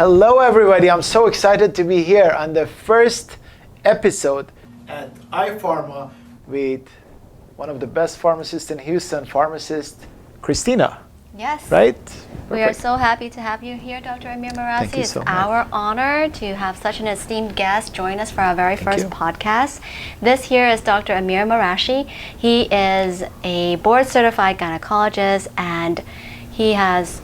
Hello everybody, I'm so excited to be here on the first episode at iPharma with one of the best pharmacists in Houston, pharmacist Christina. Yes. Right? We are so happy to have you here, Dr. Amir Marashi. Thank you so much. It's our honor to have such an esteemed guest join us for our very first podcast. This here is Dr. Amir Marashi. He is a board-certified gynecologist and he has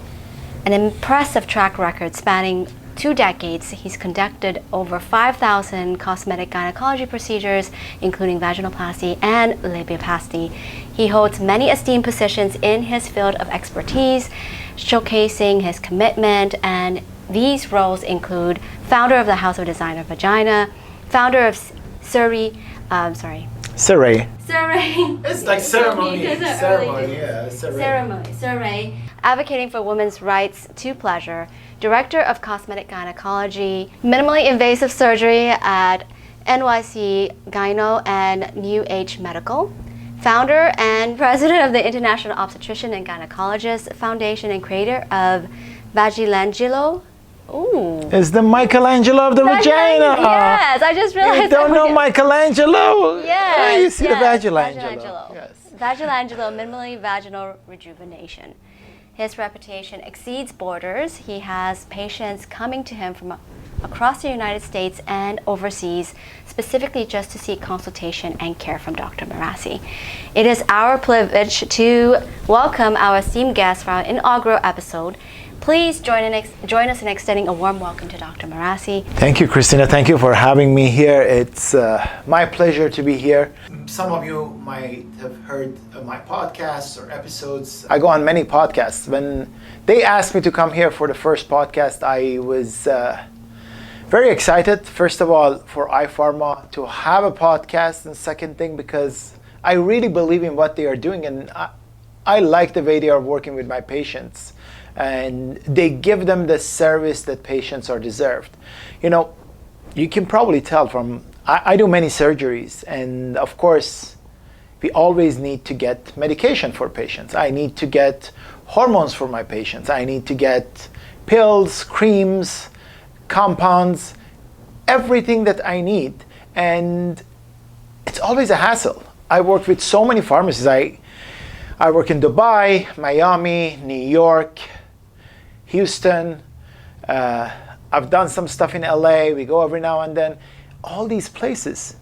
an impressive track record spanning 2 decades. He's conducted over 5,000 cosmetic gynecology procedures, including vaginoplasty and labiaplasty. He holds many esteemed positions in his field of expertise, showcasing his commitment, and these roles include founder of the House of Designer Vagina, founder of Surrey. It's like Ceremony, advocating for women's rights to pleasure, director of cosmetic gynecology, minimally invasive surgery at NYC Gyno and New Age Medical, founder and president of the International Obstetrician and Gynecologist Foundation and creator of Michelangelo. Ooh. It's the Michelangelo of the vagina. Yes, I just realized. You don't know Michelangelo? Yes. You see the Vaginangelo. Yes. Vaginangelo, minimally vaginal rejuvenation. His reputation exceeds borders. He has patients coming to him from across the United States and overseas, specifically just to seek consultation and care from Dr. Marashi. It is our privilege to welcome our esteemed guest for our inaugural episode. Please join us in extending a warm welcome to Dr. Marashi. Thank you, Christina. Thank you for having me here. It's my pleasure to be here. Some of you might have heard of my podcasts or episodes. I go on many podcasts. When they asked me to come here for the first podcast, I was very excited. First of all, for iPharma to have a podcast, and second thing, because I really believe in what they are doing, and I like the way they are working with my patients. And they give them the service that patients are deserved. You know, you can probably tell from, I do many surgeries, and of course, we always need to get medication for patients. I need to get hormones for my patients. I need to get pills, creams, compounds, everything that I need. And it's always a hassle. I work with so many pharmacies. I work in Dubai, Miami, New York, Houston, I've done some stuff in LA, we go every now and then. All these places,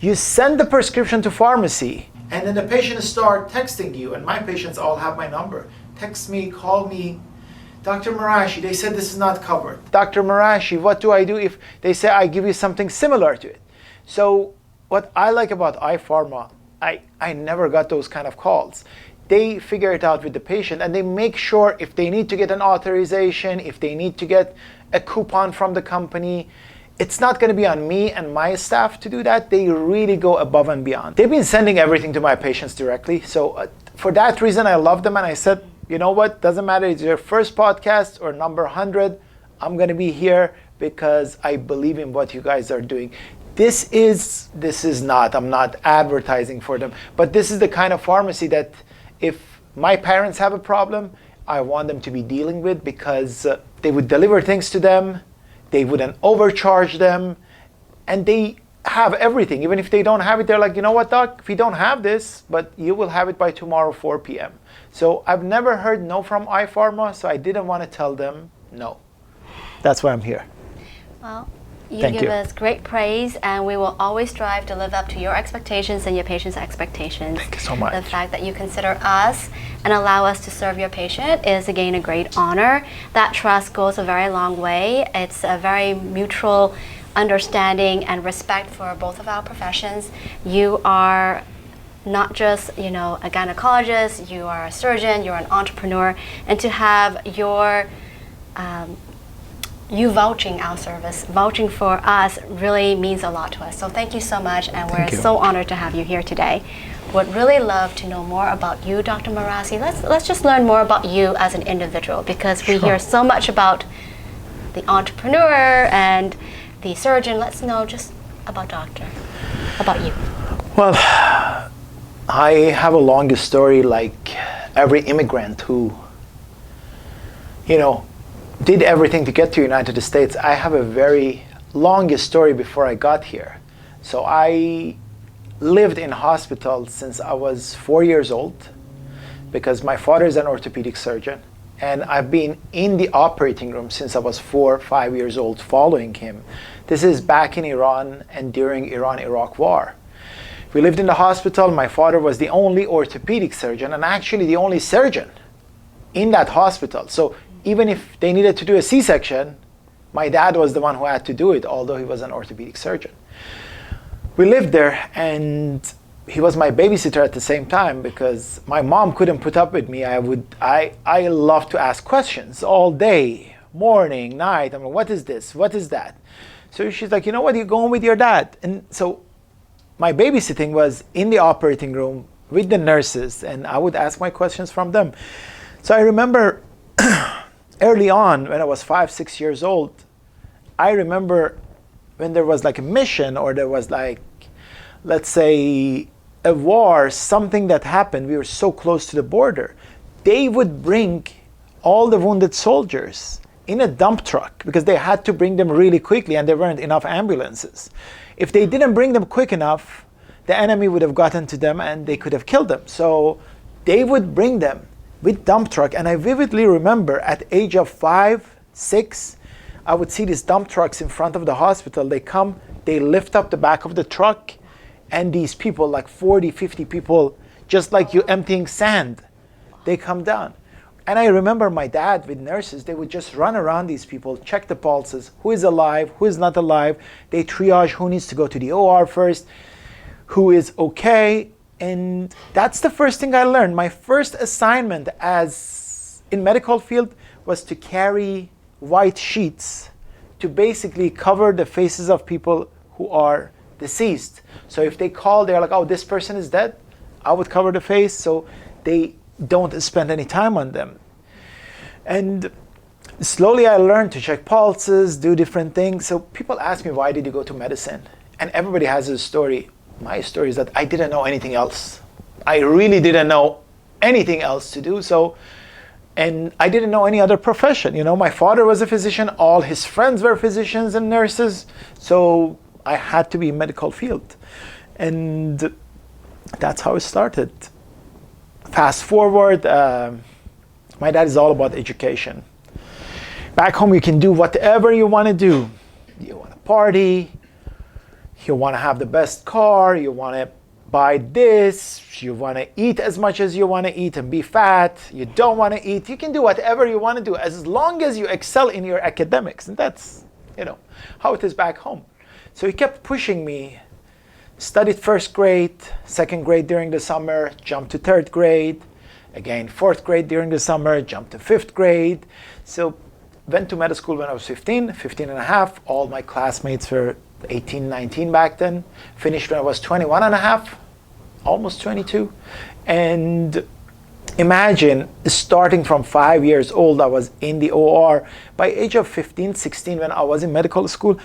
you send the prescription to pharmacy, and then the patients start texting you, and my patients all have my number. Text me, call me, Dr. Marashi, they said this is not covered. Dr. Marashi, what do I do if they say I give you something similar to it? So what I like about iPharma, I never got those kind of calls. They figure it out with the patient, and they make sure if they need to get an authorization, if they need to get a coupon from the company, it's not going to be on me and my staff to do that. They really go above and beyond. They've been sending everything to my patients directly. So for that reason, I love them. And I said, you know what? Doesn't matter if it's your first podcast or number 100. I'm going to be here because I believe in what you guys are doing. This is not, I'm not advertising for them, but this is the kind of pharmacy that if my parents have a problem, I want them to be dealing with, because they would deliver things to them, they wouldn't overcharge them, and they have everything. Even if they don't have it, they're like, you know what, doc, if you don't have this, but you will have it by tomorrow, 4 p.m. So I've never heard no from iPharma, so I didn't want to tell them no. That's why I'm here. Well, you give us great praise, and we will always strive to live up to your expectations and your patient's expectations. Thank you so much. The fact that you consider us and allow us to serve your patient is, again, a great honor. That trust goes a very long way. It's a very mutual understanding and respect for both of our professions. You are not just, a gynecologist, you are a surgeon, you're an entrepreneur, and to have you vouching our service, vouching for us, really means a lot to us. So thank you so much, and we're so honored to have you here today. Would really love to know more about you, Dr. Marashi. Let's just learn more about you as an individual, because we hear so much about the entrepreneur and the surgeon. Let's know just about you. Well, I have a longer story like every immigrant who, did everything to get to United States. I have a very long story before I got here. So I lived in hospital since I was 4 years old because my father is an orthopedic surgeon, and I've been in the operating room since I was 4 or 5 years old following him. This is back in Iran and during Iran-Iraq war. We lived in the hospital. My father was the only orthopedic surgeon and actually the only surgeon in that hospital. So even if they needed to do a C-section, my dad was the one who had to do it, although he was an orthopedic surgeon. We lived there, and he was my babysitter at the same time because my mom couldn't put up with me. I love to ask questions all day, morning, night. I'm like, what is this? What is that? So she's like, you know what, you're going with your dad. And so my babysitting was in the operating room with the nurses, and I would ask my questions from them. So I remember early on when I was 5, 6 years old, I remember when there was like a mission or there was like, let's say, a war, something that happened, we were so close to the border, they would bring all the wounded soldiers in a dump truck because they had to bring them really quickly and there weren't enough ambulances. If they didn't bring them quick enough, the enemy would have gotten to them and they could have killed them. So they would bring them with dump truck, and I vividly remember at age of 5, 6, I would see these dump trucks in front of the hospital. They come, they lift up the back of the truck, and these people, like 40, 50 people, just like you emptying sand, they come down. And I remember my dad with nurses, they would just run around these people, check the pulses, who is alive, who is not alive. They triage who needs to go to the OR first, who is okay. And that's the first thing I learned. My first assignment as in medical field was to carry white sheets to basically cover the faces of people who are deceased. So if they call, they're like, oh, this person is dead, I would cover the face so they don't spend any time on them. And slowly I learned to check pulses, do different things. So people ask me, why did you go to medicine? And everybody has a story. My story is that I didn't know anything else. I really didn't know anything else to do. So, and I didn't know any other profession. You know, my father was a physician. All his friends were physicians and nurses. So I had to be in medical field. And that's how it started. Fast forward, my dad is all about education. Back home, you can do whatever you want to do. You want to party, you want to have the best car, you want to buy this, you want to eat as much as you want to eat and be fat, you don't want to eat, you can do whatever you want to do as long as you excel in your academics. And that's, you know, how it is back home. So he kept pushing me. Studied first grade, second grade during the summer, jumped to third grade, again fourth grade during the summer, jumped to fifth grade. So went to medical school when I was 15 and a half. All my classmates were 18, 19 back then. Finished when I was 21 and a half, almost 22. And imagine starting from 5 years old, I was in the OR. By age of 15, 16, when I was in medical school,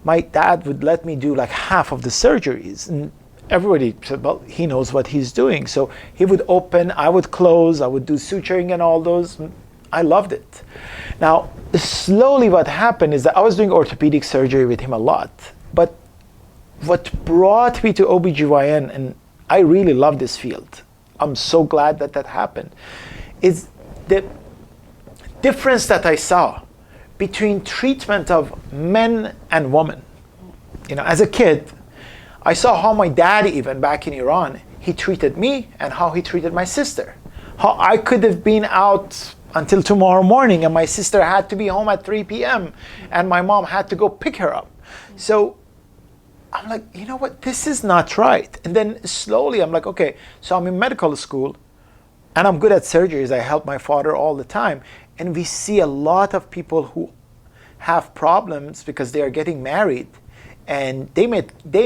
my dad would let me do like half of the surgeries. And everybody said, well, he knows what he's doing. So he would open, I would close, I would do suturing and all those. I loved it. Now, slowly what happened is that I was doing orthopedic surgery with him a lot. But what brought me to OBGYN, and I really love this field, I'm so glad that that happened, is the difference that I saw between treatment of men and women. You know, as a kid, I saw how my dad, even back in Iran, he treated me and how he treated my sister. How I could have been out until tomorrow morning and my sister had to be home at 3 p.m. and my mom had to go pick her up. So I'm like, you know what, this is not right. And then slowly I'm like, okay, so I'm in medical school and I'm good at surgeries. I help my father all the time. And we see a lot of people who have problems because they are getting married and they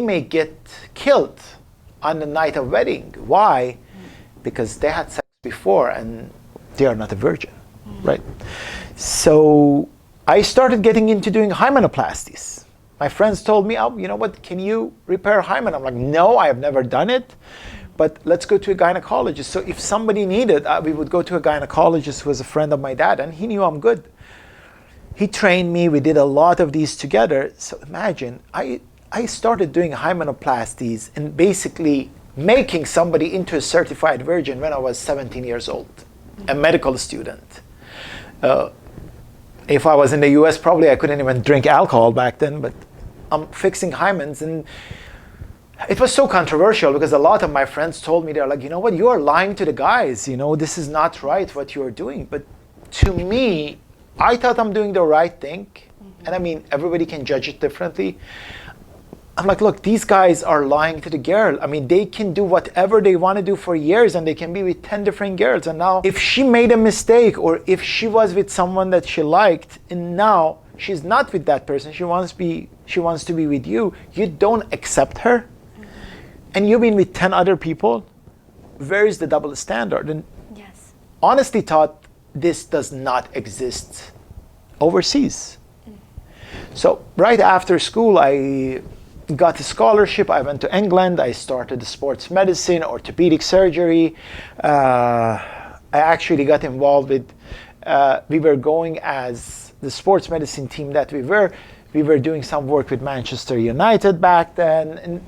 may get killed on the night of wedding. Why? Because they had sex before and they are not a virgin, right? So I started getting into doing hymenoplasties. My friends told me, oh, you know what, can you repair hymen? I'm like, no, I have never done it, but let's go to a gynecologist. So if somebody needed, we would go to a gynecologist who was a friend of my dad, and he knew I'm good. he trained me. We did a lot of these together. So imagine, I started doing hymenoplasties and basically making somebody into a certified virgin when I was 17 years old, a medical student. If I was in the US, probably I couldn't even drink alcohol back then, but I'm fixing hymens. And it was so controversial because a lot of my friends told me, they're like, you know what, you are lying to the guys. You know, this is not right what you are doing. But to me, I thought I'm doing the right thing. And I mean, everybody can judge it differently. I'm like, look, these guys are lying to the girl. I mean, they can do whatever they want to do for years and they can be with 10 different girls. And now if she made a mistake or if she was with someone that she liked and now she's not with that person, she wants to be with you, you don't accept her. And you've been with 10 other people, where is the double standard? And yes, honestly thought this does not exist overseas. So right after school, I got a scholarship. I went to England. I started sports medicine, orthopedic surgery. I actually got involved with, we were going as the sports medicine team that we were doing some work with Manchester United back then. And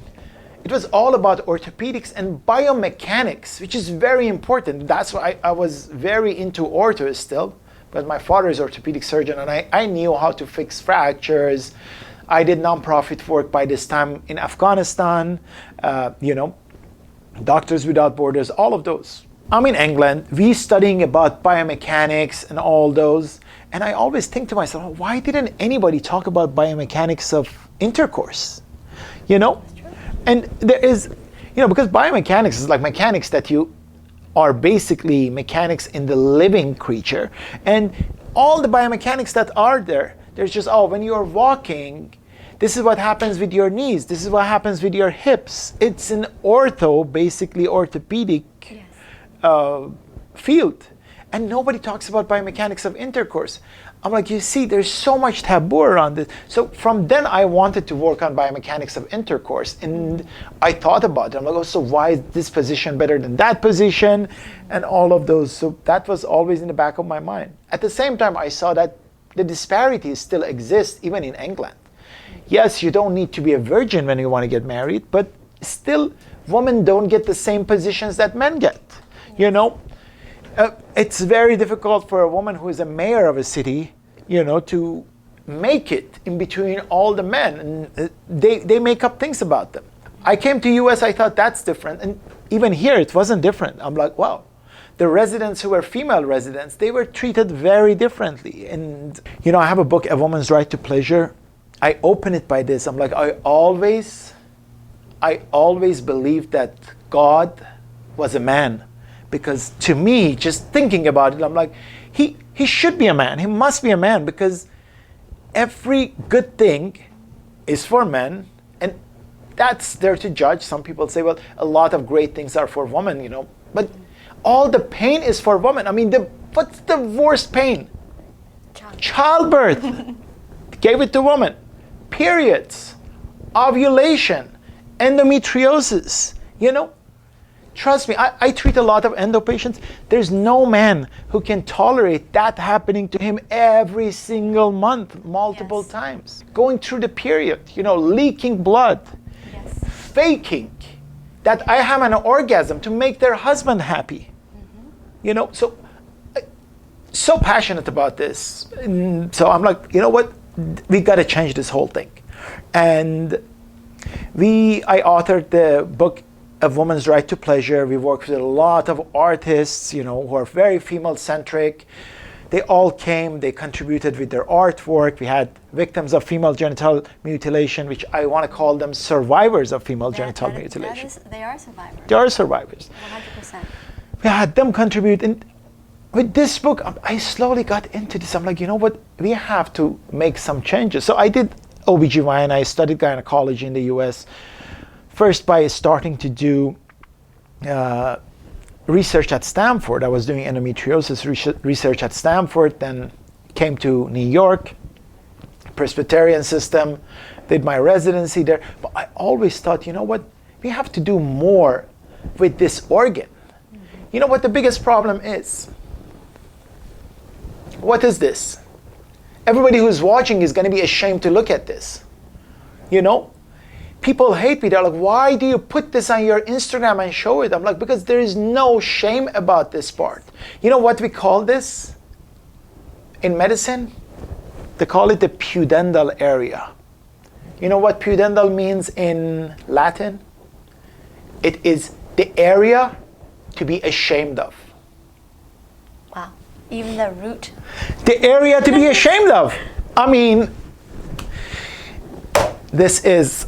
it was all about orthopedics and biomechanics, which is very important. That's why I was very into ortho still, because my father is orthopedic surgeon and I knew how to fix fractures. I did nonprofit work by this time in Afghanistan, Doctors Without Borders, all of those. I'm in England, we studying about biomechanics and all those. And I always think to myself, oh, why didn't anybody talk about biomechanics of intercourse? And there is, because biomechanics is like mechanics that you are basically mechanics in the living creature. And all the biomechanics that are there, there's just, when you're walking, this is what happens with your knees. This is what happens with your hips. It's an basically orthopedic field. And nobody talks about biomechanics of intercourse. I'm like, you see, there's so much taboo around it. So from then I wanted to work on biomechanics of intercourse. And I thought about it. I'm like, so why is this position better than that position? And all of those. So that was always in the back of my mind. At the same time, I saw that the disparities still exist even in England. Yes, you don't need to be a virgin when you want to get married, but still women don't get the same positions that men get. It's very difficult for a woman who is a mayor of a city, to make it in between all the men. And they make up things about them. I came to US, I thought that's different. And even here, it wasn't different. I'm like, wow. The residents who were female residents, they were treated very differently. And, I have a book, A Woman's Right to Pleasure. I open it by this. I'm like, I always believed that God was a man. Because to me, just thinking about it, I'm like, he should be a man. He must be a man because every good thing is for men. And that's there to judge. Some people say, well, a lot of great things are for women, But all the pain is for women. I mean, what's the worst pain? Childbirth. Gave it to women. Periods. Ovulation. Endometriosis. Trust me, I treat a lot of endo patients. There's no man who can tolerate that happening to him every single month, multiple times. Going through the period, leaking blood. Yes. Faking that I have an orgasm to make their husband happy. So passionate about this. And so I'm like, you know what? We got to change this whole thing. And I authored the book, A Woman's Right to Pleasure. We worked with a lot of artists, who are very female-centric. They all came, they contributed with their artwork. We had victims of female genital mutilation, which I want to call them survivors of female genital mutilation. They are survivors. They are survivors. 100%. We had them contribute. And with this book, I slowly got into this. I'm like, you know what? We have to make some changes. So I did OBGYN. I studied gynecology in the US. First by starting to do research at Stanford. I was doing endometriosis research at Stanford, then came to New York, Presbyterian system, did my residency there. But I always thought, you know what? We have to do more with this organ. You know what the biggest problem is? What is this? Everybody who's watching is going to be ashamed to look at this. You know? People hate me. They're like, why do you put this on your Instagram and show it? I'm like, because there is no shame about this part. You know what we call this in medicine? They call it the pudendal area. You know what pudendal means in Latin? It is the area to be ashamed of. Wow. Even the root. The area to be ashamed of. I mean, this is,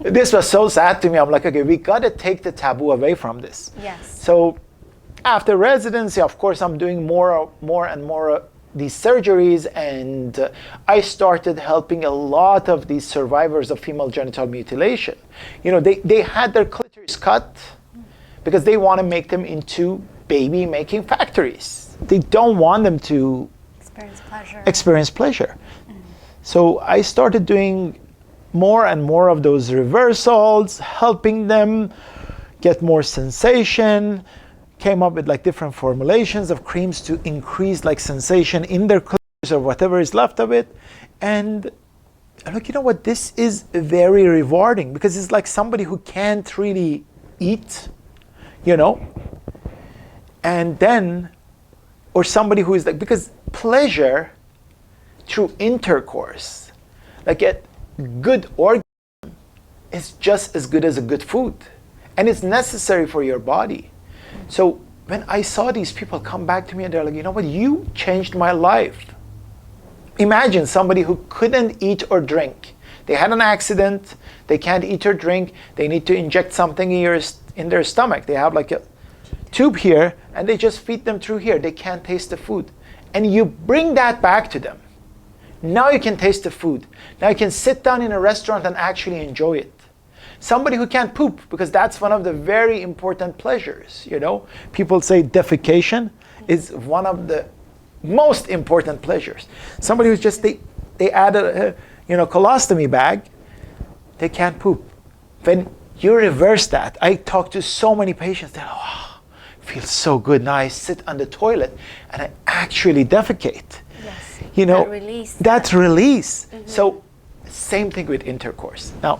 this was so sad to me. I'm like, okay, we got to take the taboo away from this. Yes. So after residency, of course, I'm doing more and more these surgeries, and I started helping a lot of these survivors of female genital mutilation. You know, they had their clitoris cut because they want to make them into baby-making factories. They don't want them to experience pleasure. So I started doing more and more of those reversals, helping them get more sensation, came up with like different formulations of creams to increase like sensation in their clitoris or whatever is left of it. And I'm like, you know what, this is very rewarding because it's like somebody who can't really eat, you know, and then, or somebody who is like, because pleasure through intercourse, like a good orgasm is just as good as a good food. And it's necessary for your body. So when I saw these people come back to me and they're like, you know what, you changed my life. Imagine somebody who couldn't eat or drink. They had an accident, they can't eat or drink, they need to inject something in their stomach. They have like a tube here and they just feed them through here. They can't taste the food. And you bring that back to them. Now you can taste the food. Now you can sit down in a restaurant and actually enjoy it. Somebody who can't poop, because that's one of the very important pleasures, you know. People say defecation is one of the most important pleasures. Somebody who's just, they add a colostomy bag, they can't poop. When you reverse that, I talk to so many patients that, oh, it feels so good. Now I sit on the toilet and I actually defecate. Yes. You know, that's release. Mm-hmm. So same thing with intercourse. Now,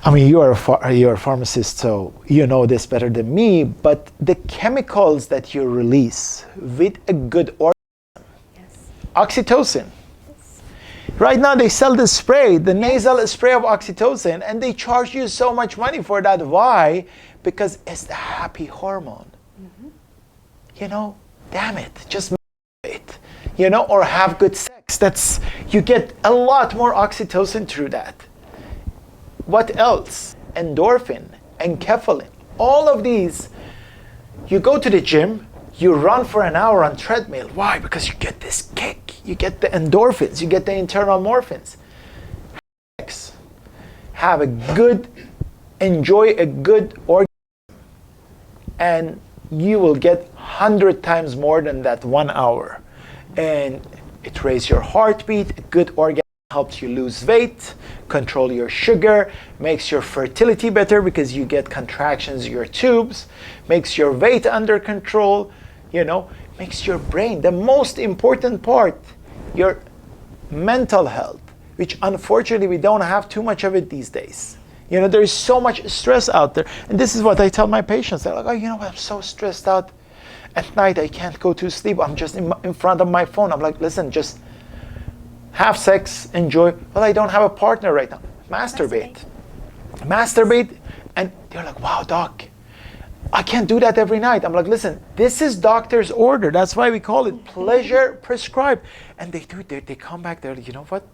I mean, you're a pharmacist, so you know this better than me, but the chemicals that you release with a good organism, yes. Oxytocin. Yes. Right now they sell the spray, the nasal spray of oxytocin, and they charge you so much money for that. Why? Because it's the happy hormone. Mm-hmm. You know, damn it, just it, you know, or have good sex. You get a lot more oxytocin through that. What else? Endorphin, enkephalin, all of these. You go to the gym, you run for an hour on treadmill. Why? Because you get this kick. You get the endorphins, you get the internal morphins. Enjoy a good orgasm, and you will get 100 times more than that 1 hour. And it raises your heartbeat. A good orgasm helps you lose weight, control your sugar, makes your fertility better because you get contractions in your tubes, makes your weight under control, you know, makes your brain, the most important part, your mental health, which unfortunately we don't have too much of it these days. You know, there is so much stress out there. And this is what I tell my patients. They're like, oh, you know what, I'm so stressed out. At night, I can't go to sleep. I'm just in front of my phone. I'm like, listen, just have sex, enjoy. Well, I don't have a partner right now. Masturbate. And they're like, wow, doc, I can't do that every night. I'm like, listen, this is doctor's order. That's why we call it pleasure prescribed. And they do it. They come back. They're like, you know what?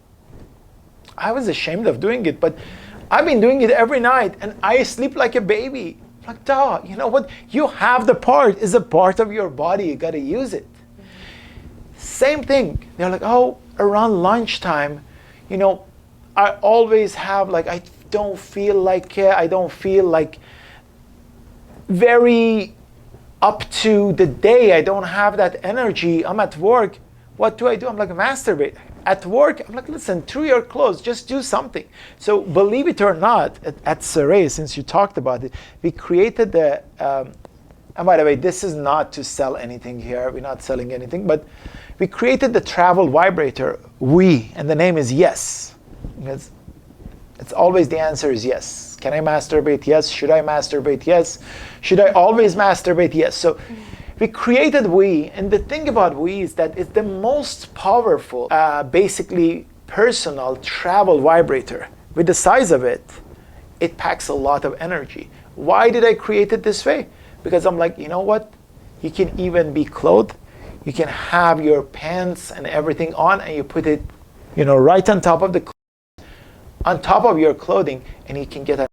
I was ashamed of doing it, but I've been doing it every night, and I sleep like a baby. I'm like, duh, you know what? You have the part. It's a part of your body. You got to use it. Same thing. They're like, oh, around lunchtime, you know, I always have like, I don't feel like very up to the day. I don't have that energy. I'm at work. What do? I'm like, masturbate. At work, I'm like, listen, through your clothes, just do something. So believe it or not, at Saray, since you talked about it, we created the And by the way, this is not to sell anything here. We're not selling anything, but we created the travel vibrator, and the name is Yes. Because it's always the answer is yes. Can I masturbate? Yes. Should I masturbate? Yes. Should I always masturbate? Yes. So we created and the thing about is that it's the most powerful, basically personal travel vibrator. With the size of it, it packs a lot of energy. Why did I create it this way? Because I'm like, you know what? You can even be clothed. You can have your pants and everything on, and you put it, right on top of your clothing, and you can get a.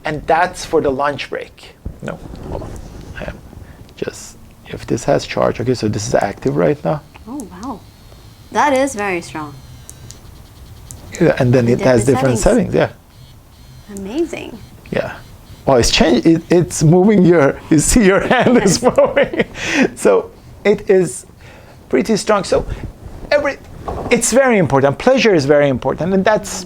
And that's for the lunch break. No, hold on. I am just, if this has charge. Okay, so this is active right now. Oh wow, that is very strong. Yeah, and then it has different settings. Yeah. Amazing. Yeah. Oh, it's changed. It's moving you see your hand is moving. So it is pretty strong. So it's very important. Pleasure is very important. And that's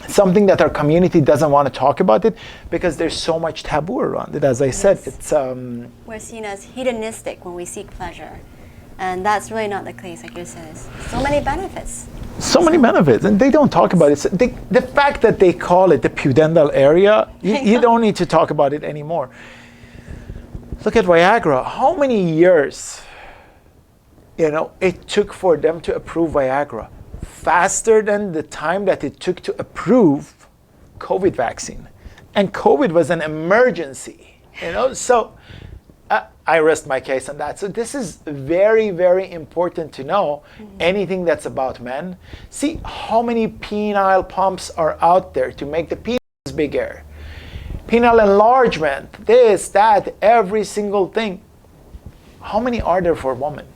something that our community doesn't want to talk about it because there's so much taboo around it. As I said, it's... we're seen as hedonistic when we seek pleasure. And that's really not the case, like you said. So many benefits. So many benefits, and they don't talk about it. So the fact that they call it the pudendal area, you don't need to talk about it anymore. Look at Viagra. How many years, it took for them to approve Viagra? Faster than the time that it took to approve COVID vaccine. And COVID was an emergency, So I rest my case on that. So this is very, very important to know. Anything that's about men. See how many penile pumps are out there to make the penis bigger. Penile enlargement, this, that, every single thing. How many are there for women?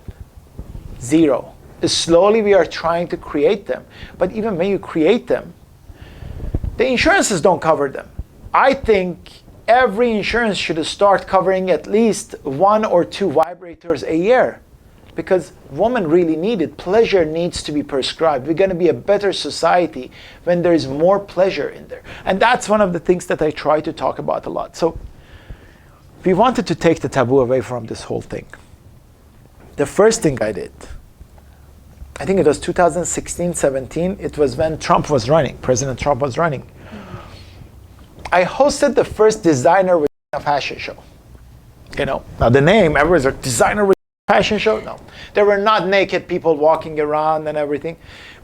0. Slowly we are trying to create them. But even when you create them, the insurances don't cover them. I think every insurance should start covering at least 1 or 2 vibrators a year because women really need it. Pleasure needs to be prescribed. We're going to be a better society when there's more pleasure in there. And that's one of the things that I try to talk about a lot. So we wanted to take the taboo away from this whole thing. The first thing I did, I think it was 2016-17, it was when Trump was running, President Trump was running. I hosted the first designer with a fashion show. Now the name, everyone's like, designer with a fashion show? No. There were not naked people walking around and everything.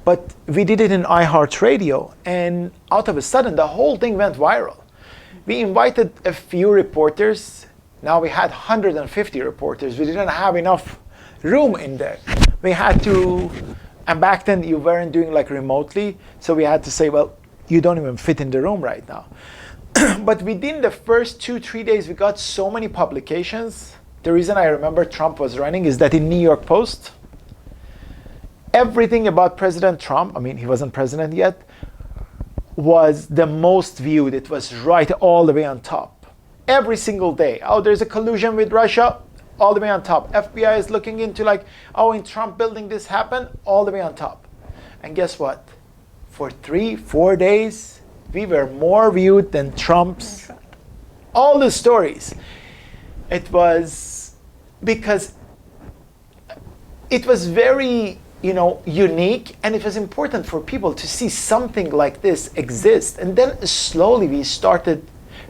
But we did it in iHeartRadio, and out of a sudden, the whole thing went viral. We invited a few reporters. Now we had 150 reporters. We didn't have enough room in there. We had to, and back then you weren't doing like remotely, so we had to say, well, you don't even fit in the room right now. But within the first 2-3 days, we got so many publications. The reason I remember Trump was running is that in New York Post, everything about President Trump, he wasn't president yet, was the most viewed. It was right all the way on top. Every single day. Oh, there's a collusion with Russia, all the way on top. FBI is looking into in Trump building this happened, all the way on top. And guess what? For 3-4 days, we were more viewed than Trump's. All the stories. It was because it was very, unique, and it was important for people to see something like this exist. And then slowly we started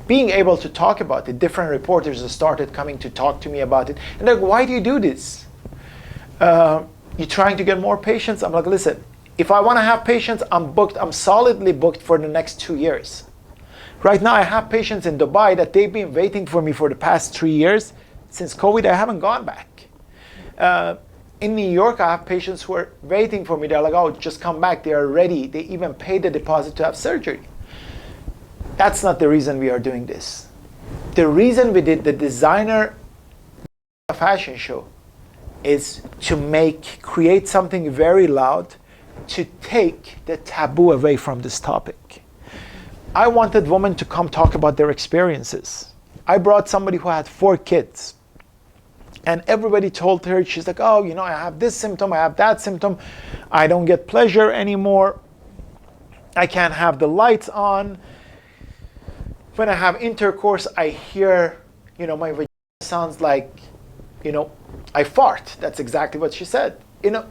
being able to talk about it. Different reporters started coming to talk to me about it. And they're like, why do you do this? You're trying to get more patients? I'm like, listen, if I want to have patients, I'm booked. I'm solidly booked for the next 2 years. Right now, I have patients in Dubai that they've been waiting for me for the past 3 years. Since COVID, I haven't gone back. In New York, I have patients who are waiting for me. They're like, oh, just come back. They are ready. They even paid the deposit to have surgery. That's not the reason we are doing this. The reason we did the designer fashion show is to create something very loud to take the taboo away from this topic. I wanted women to come talk about their experiences. I brought somebody who had 4 kids. And everybody told her, she's like, oh, I have this symptom, I have that symptom. I don't get pleasure anymore. I can't have the lights on. When I have intercourse, I hear, my vagina sounds like, I fart. That's exactly what she said.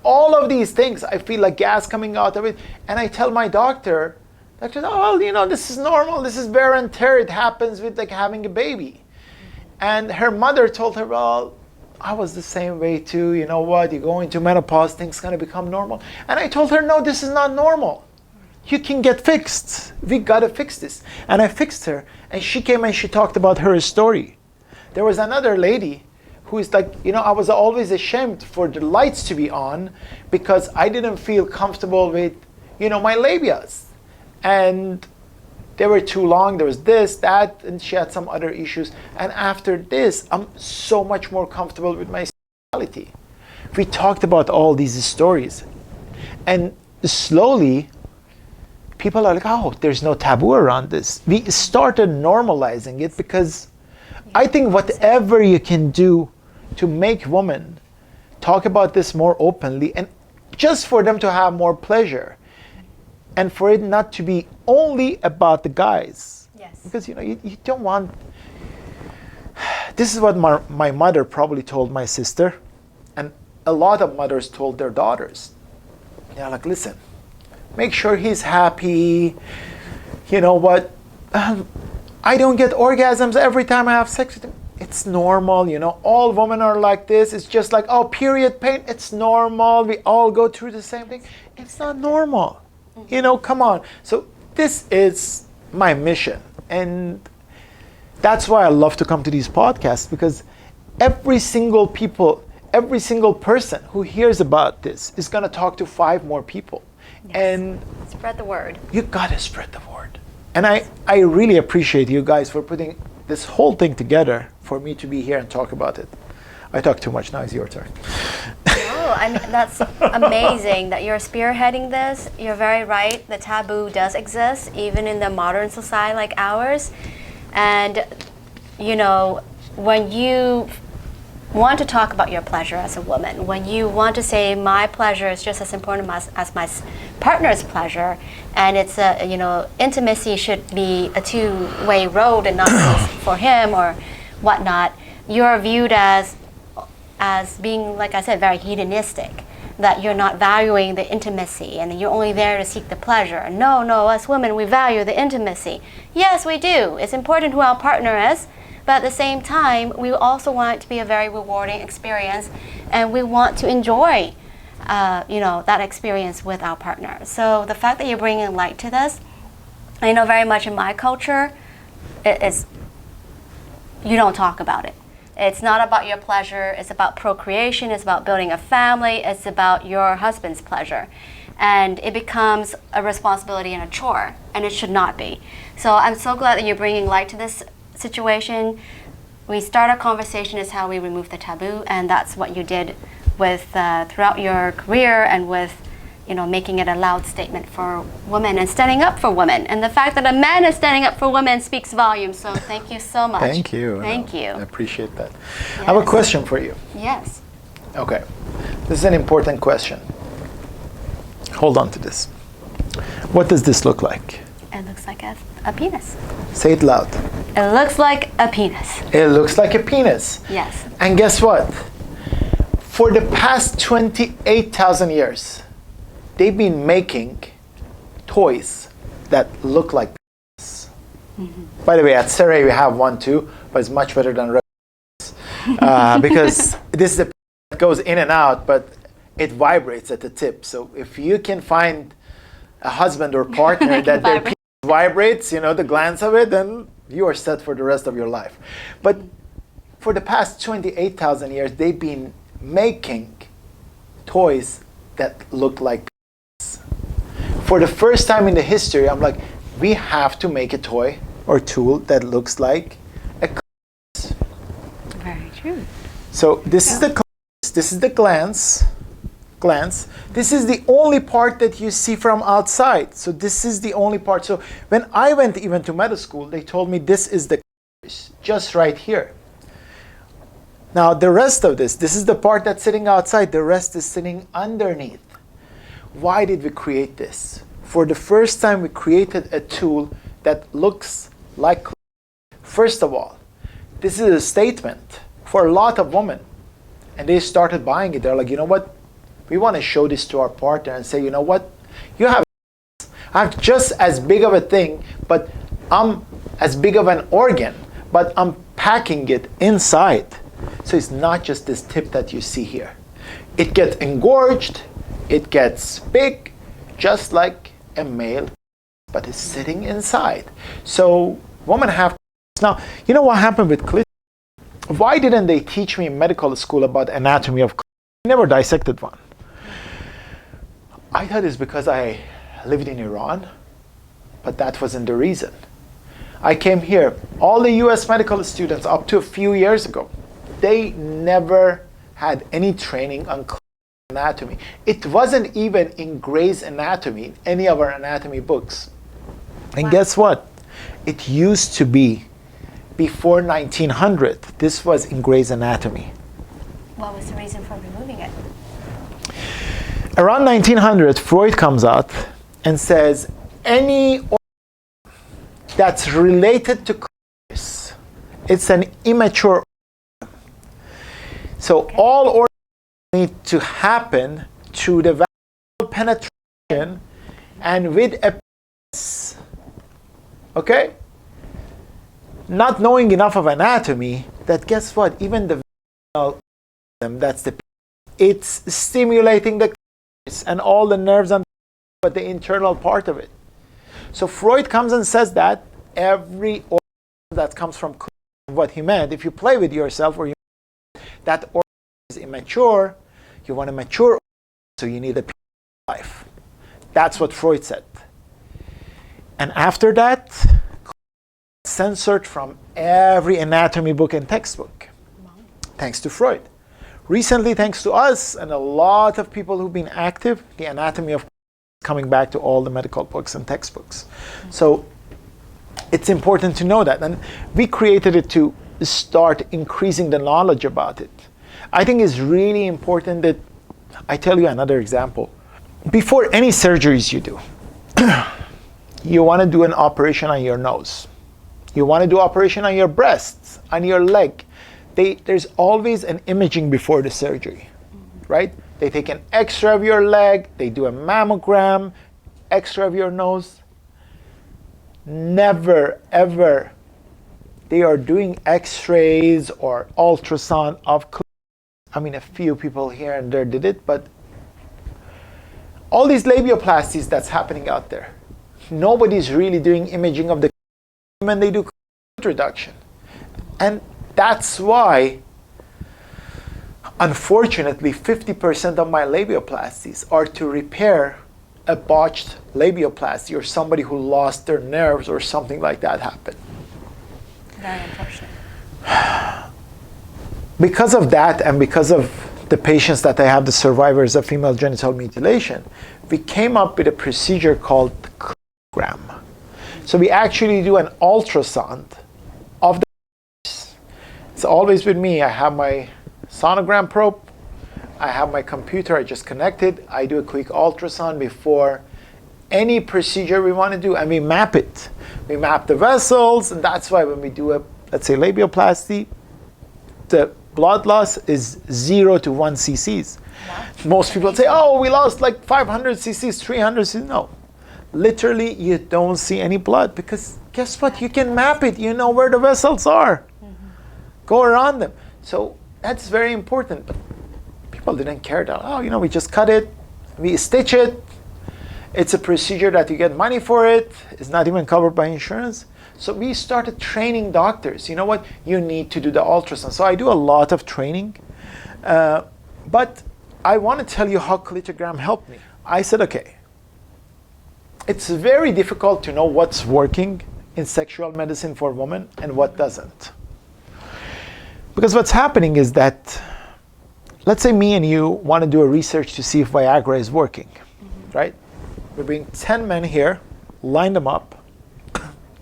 All of these things, I feel like gas coming out of it. And I tell my doctor, oh, well, this is normal. This is wear and tear. It happens with like having a baby. And her mother told her, well, I was the same way too. You know what? You go into menopause, things going to become normal. And I told her, no, this is not normal. You can get fixed. We got to fix this. And I fixed her. And she came and she talked about her story. There was another lady who is like, I was always ashamed for the lights to be on because I didn't feel comfortable with, my labias. And they were too long. There was this, that, and she had some other issues. And after this, I'm so much more comfortable with my sexuality. We talked about all these stories. And slowly, people are like, oh, there's no taboo around this. We started normalizing it because I think whatever you can do to make women talk about this more openly and just for them to have more pleasure and for it not to be only about the guys. Yes. Because, you don't want... This is what my mother probably told my sister, and a lot of mothers told their daughters. They're like, listen, make sure he's happy. You know what? I don't get orgasms every time I have sex with him. It's normal, all women are like this. It's just like, oh, period pain, it's normal. We all go through the same thing. It's not normal. Come on. So this is my mission. And that's why I love to come to these podcasts, because every single person who hears about this is going to talk to 5 more people. Yes. And spread the word. You got to spread the word. And I really appreciate you guys for putting this whole thing together for me to be here and talk about it. I talk too much. Now it's your turn. No, that's amazing that you're spearheading this. You're very right. The taboo does exist, even in the modern society like ours. And, when you want to talk about your pleasure as a woman, when you want to say my pleasure is just as important as my partner's pleasure, and it's intimacy should be a two-way road and not just for him or whatnot, you're viewed as being, like I said, very hedonistic, that you're not valuing the intimacy and you're only there to seek the pleasure. No, us women, we value the intimacy. Yes, we do. It's important who our partner is. But at the same time, we also want it to be a very rewarding experience, and we want to enjoy, that experience with our partner. So the fact that you're bringing light to this, I know very much in my culture, you don't talk about it. It's not about your pleasure. It's about procreation. It's about building a family. It's about your husband's pleasure. And it becomes a responsibility and a chore, and it should not be. So I'm so glad that you're bringing light to this situation. We start a conversation is how we remove the taboo, and that's what you did with throughout your career, and with making it a loud statement for women and standing up for women. And the fact that a man is standing up for women speaks volumes. So thank you so much. Thank you. Thank you. I appreciate that. Yes. I have a question for you. Yes. Okay. This is an important question. Hold on to this. What does this look like? It looks like a penis. Say it loud. It looks like a penis. It looks like a penis. Yes. And guess what? For the past 28,000 years, they've been making toys that look like penis. Mm-hmm. By the way, at Surrey we have one too, but it's much better than because this is a penis that goes in and out, but it vibrates at the tip. So if you can find a husband or partner that their penis vibrates, the glance of it, then you are set for the rest of your life. But for the past 28,000 years, they've been making toys that look like penis. For the first time in the history, I'm like, we have to make a toy or tool that looks like a penis. Very true. So this is the clitoris, this is the glans. This is the only part that you see from outside. So this is the only part. So when I went even to medical school, they told me this is the clitoris, just right here. Now the rest of this is the part that's sitting outside. The rest is sitting underneath. Why did we create this? For the first time, we created a tool that looks like clitoris. First of all, this is a statement for a lot of women. And they started buying it. They're like, you know what? We want to show this to our partner and say, you know what? You have I have just as big of a thing, but I'm as big of an organ, but I'm packing it inside. So it's not just this tip that you see here. It gets engorged, it gets big, just like a male, but it's sitting inside. So women have. Now, you know what happened with clit? Why didn't they teach me in medical school about anatomy of clit? I never dissected one. I thought it's because I lived in Iran, but that wasn't the reason. I came here, all the US medical students up to a few years ago, they never had any training on anatomy. It wasn't even in Gray's Anatomy, in any of our anatomy books. And guess what? It used to be before 1900. This was in Gray's Anatomy. What was the reason for removing it? Around 1900, Freud comes out and says any organ that's related to clitoris, it's an immature organ. So all organs need to happen through the vaginal penetration and with a penis. Okay? Not knowing enough of anatomy, that guess what? Even the vaginal organ, that's the penis, it's stimulating the clitoris and all the nerves and but the internal part of it. So Freud comes and says that every organ that comes from what he meant, if you play with yourself or that organ is immature, you want a mature organ, so you need a life. That's what Freud said. And after that, censored from every anatomy book and textbook, thanks to Freud. Recently, thanks to us and a lot of people who've been active, the anatomy of coming back to all the medical books and textbooks. So it's important to know that. And we created it to start increasing the knowledge about it. I think it's really important that I tell you another example. Before any surgeries you do, you want to do an operation on your nose. You want to do operation on your breasts, on your leg. There's always an imaging before the surgery, right? They take an X-ray of your leg, they do a mammogram, X-ray of your nose. Never, ever, they are doing X-rays or ultrasound of, I mean, a few people here and there did it, but all these labioplasties that's happening out there, nobody's really doing imaging of the when they do reduction. And that's why, unfortunately, 50% of my labioplasties are to repair a botched labioplasty or somebody who lost their nerves or something like that happened. Very unfortunate. Because of that and because of the patients that I have, the survivors of female genital mutilation, we came up with a procedure called clitogram. So we actually do an ultrasound of the clitoris. It's always with me. I have my sonogram probe. I have my computer. I just connect it. I do a quick ultrasound before any procedure we want to do, and we map it. We map the vessels, and that's why when we do a, let's say, labioplasty, the blood loss is 0 to 1 cc's. Wow. Most people say, oh, we lost like 500 cc's, 300 cc's. No. Literally, you don't see any blood because guess what? You can map it. You know where the vessels are. Mm-hmm. Go around them. So that's very important. But people didn't care that. Oh, we just cut it. We stitch it. It's a procedure that you get money for it. It's not even covered by insurance. So we started training doctors. You know what? You need to do the ultrasound. So I do a lot of training. But I want to tell you how clitogram helped me. I said, okay, it's very difficult to know what's working in sexual medicine for women and what doesn't. Because what's happening is that, let's say me and you want to do a research to see if Viagra is working, right? We bring 10 men here, line them up,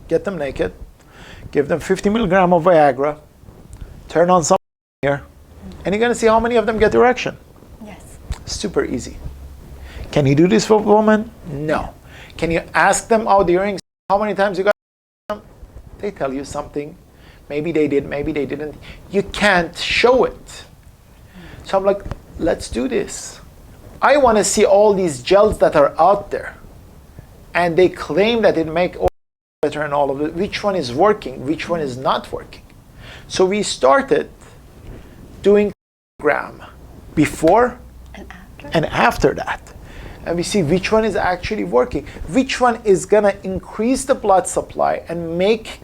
get them naked, give them 50 milligram of Viagra, turn on some here, and you're going to see how many of them get erection. Yes. Super easy. Can you do this for a woman? No. Can you ask them out during how many times you got them? They tell you something Maybe they did, maybe they didn't. You can't show it. So I'm like, let's do this. I want to see all these gels that are out there. And they claim that it makes better and all of it. Which one is working? Which one is not working? So we started doing program before and after that. And we see which one is actually working. Which one is going to increase the blood supply and make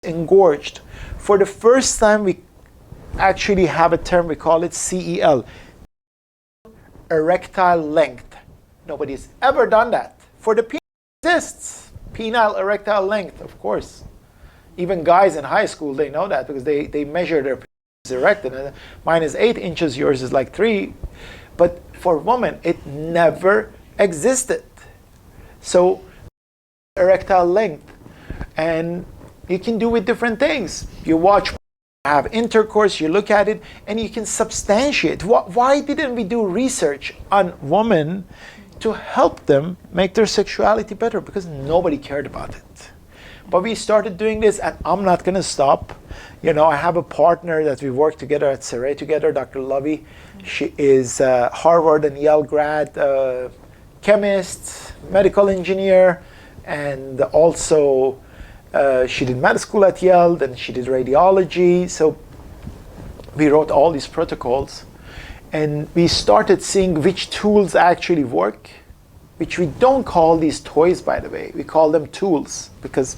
engorged. For the first time, we actually have a term, we call it CEL, erectile length. Nobody's ever done that. For the penis, it exists. Penile erectile length, of course. Even guys in high school, they know that because they measure their penis erected. And mine is 8 inches, yours is like 3. But for women, it never existed. So, erectile length. And you can do with different things. You watch, have intercourse, you look at it, and you can substantiate. Why didn't we do research on women to help them make their sexuality better? Because nobody cared about it. But we started doing this, and I'm not going to stop. You know, I have a partner that we work together at Saray together, Dr. Lovey. She is Harvard and Yale grad, chemist, medical engineer, and also she did med school at Yale, then she did radiology. So we wrote all these protocols, and we started seeing which tools actually work, which we don't call these toys, by the way. We call them tools because,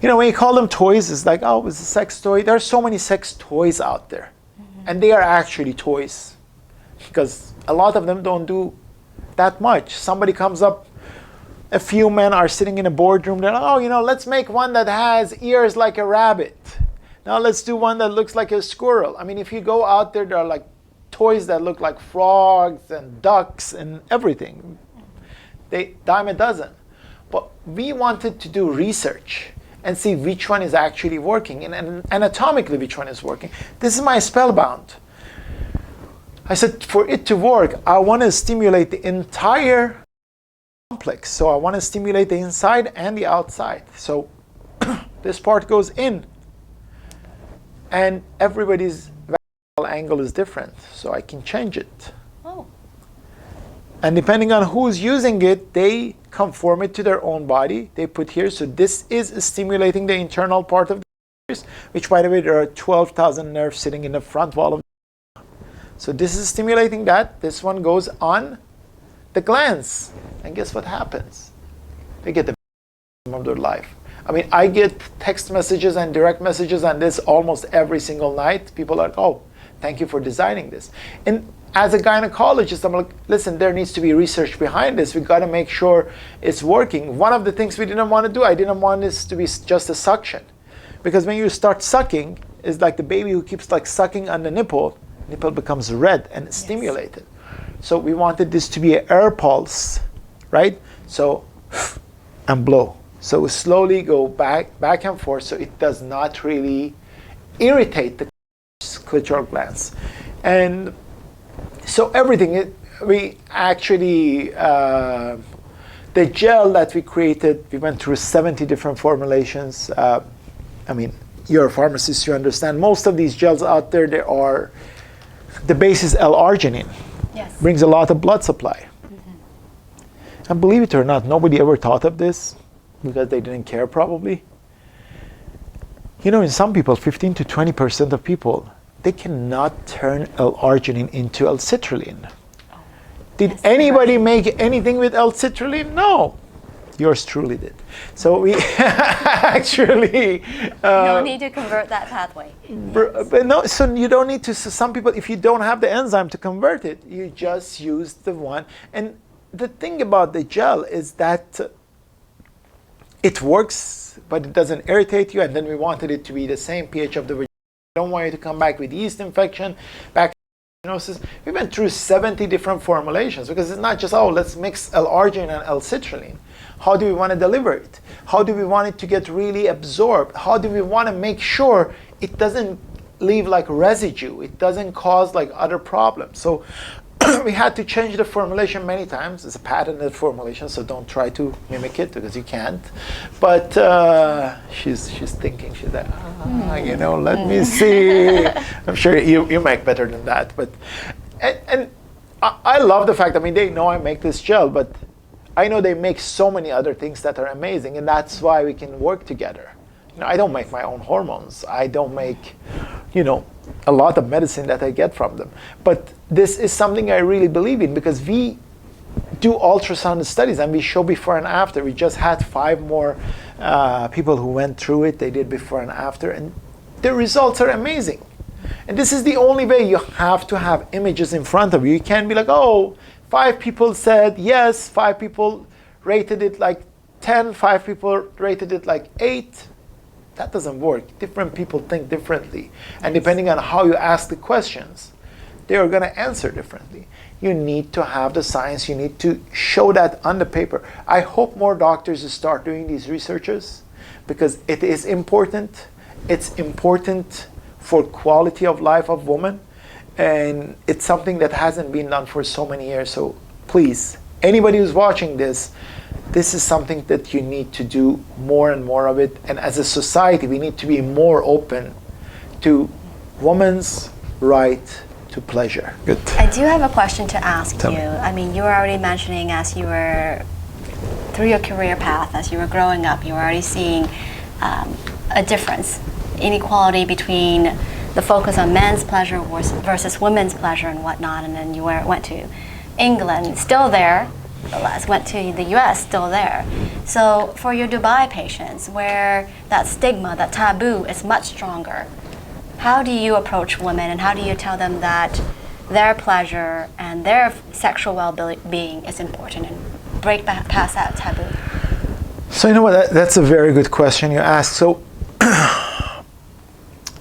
you know, when you call them toys, it's like, oh, it's a sex toy. There are so many sex toys out there, and they are actually toys because a lot of them don't do that much. Somebody comes up, a few men are sitting in a boardroom, they're like, oh, you know, let's make one that has ears like a rabbit. Now let's do one that looks like a squirrel. I mean, if you go out there, there are like toys that look like frogs and ducks and everything. They dime a dozen. But we wanted to do research and see which one is actually working and anatomically which one is working. This is my spellbound. I said, for it to work, I want to stimulate the entire complex. So I want to stimulate the inside and the outside. So this part goes in, and everybody's vaginal angle is different, so I can change it. Oh. And depending on who's using it, they conform it to their own body. They put here, so this is stimulating the internal part of the ears, which, by the way, there are 12,000 nerves sitting in the front wall of the ear. So this is stimulating that. This one goes on the glands. And guess what happens? They get the of their life. I mean, I get text messages and direct messages on this almost every single night. People are like, oh, thank you for designing this. And as a gynecologist, I'm like, listen, there needs to be research behind this. We got to make sure it's working. One of the things we didn't want to do, I didn't want this to be just a suction. Because when you start sucking, it's like the baby who keeps like sucking on the nipple becomes red and stimulated. So we wanted this to be an air pulse, right? So, and blow. So we slowly go back and forth, so it does not really irritate the clitoral glands. And so everything, we actually, the gel that we created, we went through 70 different formulations. I mean, you're a pharmacist, you understand. Most of these gels out there, the base is L-arginine. Yes. Brings a lot of blood supply. Mm-hmm. And believe it or not, nobody ever thought of this because they didn't care probably. You know, in some people, 15 to 20% of people, they cannot turn L-arginine into L-citrulline. Oh, did anybody make anything with L-citrulline? No. Yours truly did. So we actually... no need to convert that pathway. But no, so you don't need to. So some people, if you don't have the enzyme to convert it, you just use the one. And the thing about the gel is that it works, but it doesn't irritate you. And then we wanted it to be the same pH of the vagina. We don't want you to come back with yeast infection, bacteriosis. We went through 70 different formulations because it's not just, oh, let's mix L-arginine and L-citrulline. How do we want to deliver it? How do we want it to get really absorbed? How do we want to make sure it doesn't leave like residue? It doesn't cause like other problems. So we had to change the formulation many times. It's a patented formulation, so don't try to mimic it because you can't. But she's thinking, she's like, let me see. I'm sure you make better than that. But and I love the fact, they know I make this gel, but I know they make so many other things that are amazing, and that's why we can work together. I don't make my own hormones. I don't make, a lot of medicine that I get from them. But this is something I really believe in because we do ultrasound studies and we show before and after. We just had 5 more people who went through it. They did before and after, and the results are amazing. And this is the only way. You have to have images in front of you. You can't be like, 5 people said yes, 5 people rated it like 10, 5 people rated it like 8. That doesn't work. Different people think differently. And depending on how you ask the questions, they are going to answer differently. You need to have the science. You need to show that on the paper. I hope more doctors start doing these researches because it is important. It's important for quality of life of women. And it's something that hasn't been done for so many years. So please, anybody who's watching this is something that you need to do more and more of it. And as a society, we need to be more open to women's right to pleasure. Good. I do have a question to ask Tell you. me. You were already mentioning as you were, through your career path, as you were growing up, you were already seeing a difference, inequality between the focus on men's pleasure versus women's pleasure and whatnot. And then you went to England, still there. Went to the US, still there. So for your Dubai patients, where that stigma, that taboo is much stronger, how do you approach women and how do you tell them that their pleasure and their sexual well-being is important and break past that taboo? So that's a very good question you asked. So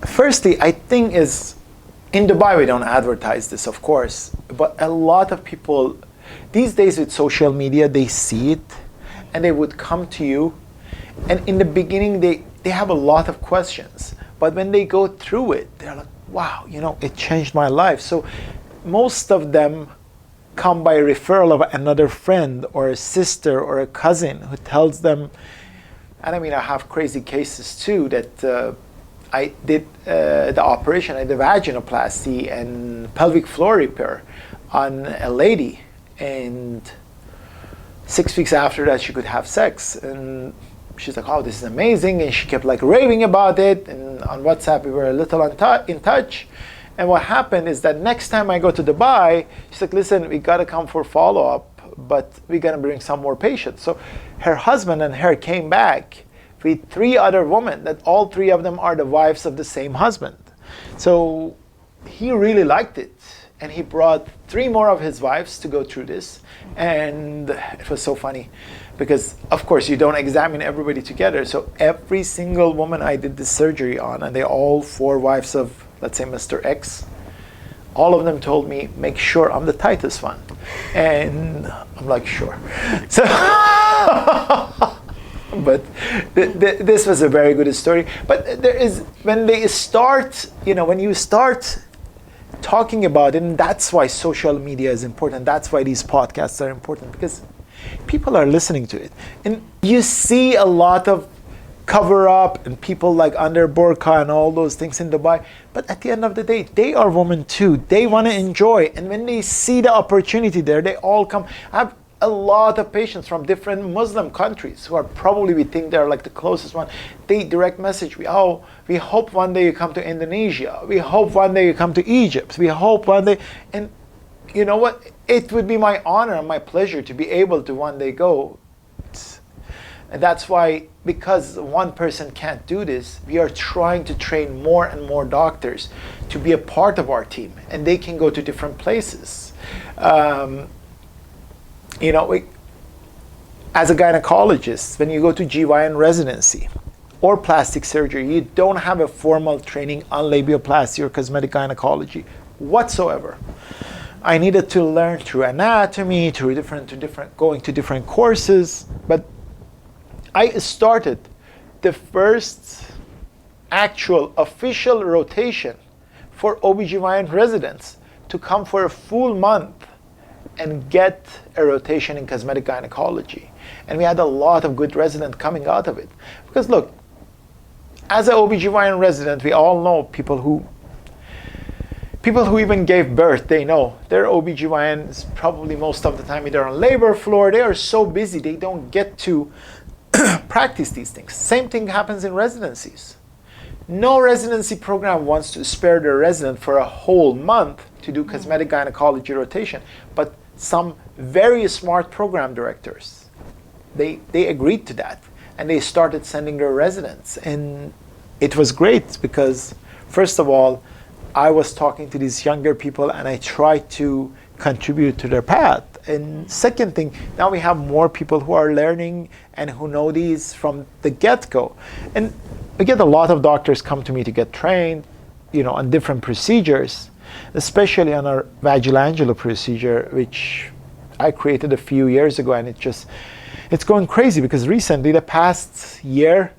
firstly, I think in Dubai we don't advertise this, of course, but a lot of people these days with social media, they see it and they would come to you. And in the beginning, they have a lot of questions. But when they go through it, they're like, wow, it changed my life. So most of them come by referral of another friend or a sister or a cousin who tells them. And I have crazy cases too that I did the operation, I did vaginoplasty and pelvic floor repair on a lady. And 6 weeks after that, she could have sex. And she's like, oh, this is amazing. And she kept raving about it. And on WhatsApp, we were a little in touch. And what happened is that next time I go to Dubai, she's like, listen, we got to come for follow-up, but we're going to bring some more patients. So her husband and her came back with 3 other women that all 3 of them are the wives of the same husband. So he really liked it. And he brought 3 more of his wives to go through this. And it was so funny because, of course, you don't examine everybody together. So every single woman I did this surgery on, and they all 4 wives of, let's say, Mr. X, all of them told me, make sure I'm the tightest one. And I'm like, sure. So, but this was a very good story. But there is, when you start talking about it, and that's why social media is important. That's why these podcasts are important, because people are listening to it. And you see a lot of cover up and people under burqa and all those things in Dubai. But at the end of the day, they are women too. They want to enjoy. And when they see the opportunity there, they all come. I have a lot of patients from different Muslim countries who are probably, we think they're the closest one. They direct message me, we hope one day you come to Indonesia. We hope one day you come to Egypt. We hope one day. And you know what? It would be my honor and my pleasure to be able to one day go. And that's why, because one person can't do this, we are trying to train more and more doctors to be a part of our team. And they can go to different places. As a gynecologist, when you go to GYN residency or plastic surgery, you don't have a formal training on labioplasty or cosmetic gynecology whatsoever. I needed to learn through anatomy, going to different courses, but I started the first actual official rotation for OBGYN residents to come for a full month and get a rotation in cosmetic gynecology. And we had a lot of good residents coming out of it. Because look, as an OBGYN resident, we all know people who even gave birth, they know their OBGYNs probably most of the time either on labor floor, they are so busy they don't get to practice these things. Same thing happens in residencies. No residency program wants to spare their resident for a whole month to do cosmetic gynecology rotation, but some very smart program directors, they agreed to that, and they started sending their residents. And it was great because, first of all, I was talking to these younger people and I tried to contribute to their path. And second thing, now we have more people who are learning and who know these from the get-go. And we get a lot of doctors come to me to get trained, on different procedures, especially on our Michelangelo procedure, which I created a few years ago, and it's going crazy because recently, the past year,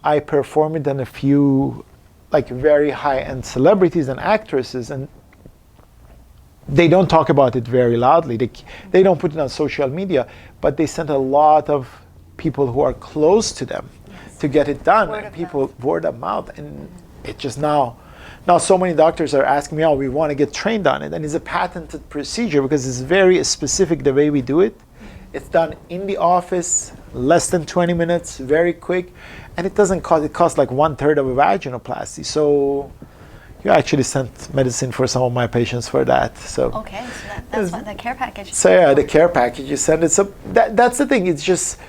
I performed it on a few very high-end celebrities and actresses, and they don't talk about it very loudly. They don't put it on social media, but they sent a lot of people who are close to them to get it done. Word of mouth. And it just now so many doctors are asking me, oh, we want to get trained on it. And it's a patented procedure because it's very specific the way we do it. It's done in the office, less than 20 minutes, very quick. And it doesn't cost, it costs like 1/3 of a vaginoplasty. So you actually sent medicine for some of my patients for that. So okay, so that's what the care package. So yeah, the care package you send it. So that's the thing. It's just,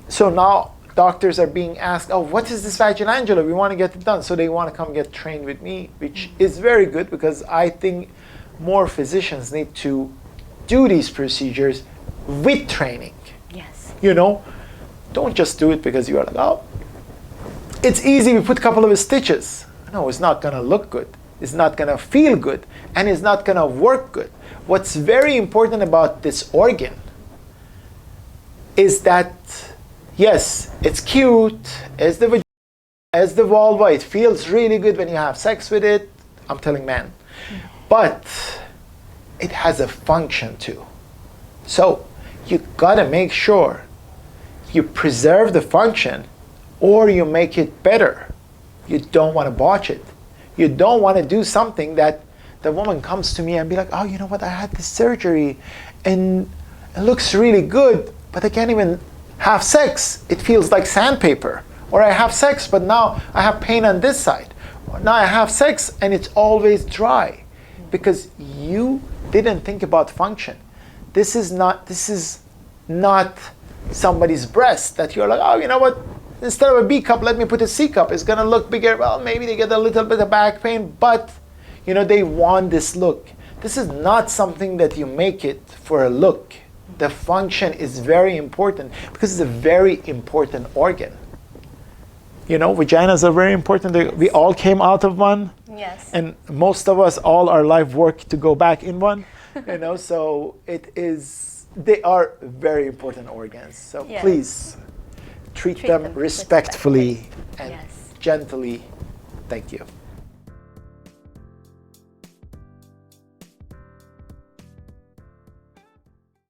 so now doctors are being asked, oh, what is this Michelangelo? We want to get it done. So they want to come get trained with me, which is very good because I think more physicians need to do these procedures with training. Yes. Don't just do it because you are like, oh, it's easy, we put a couple of stitches. No, it's not going to look good. It's not going to feel good. And it's not going to work good. What's very important about this organ is that, yes, it's cute, as the vulva, it feels really good when you have sex with it. I'm telling men. But it has a function too. So you got to make sure you preserve the function or you make it better. You don't want to botch it. You don't want to do something that the woman comes to me and be like, oh, you know what, I had this surgery and it looks really good, but I can't even have sex. It feels like sandpaper. Or I have sex, but now I have pain on this side. Or now I have sex and it's always dry because you didn't think about function. This is not somebody's breast that you're like, oh, you know what? Instead of a B cup, let me put a C cup. It's going to look bigger. Well, maybe they get a little bit of back pain, but they want this look. This is not something that you make it for a look. The function is very important because it's a very important organ. Vaginas are very important. We all came out of one. Yes. And most of us, all our life work to go back in one. So they are very important organs. So yes. Please treat them respectfully and gently. Thank you.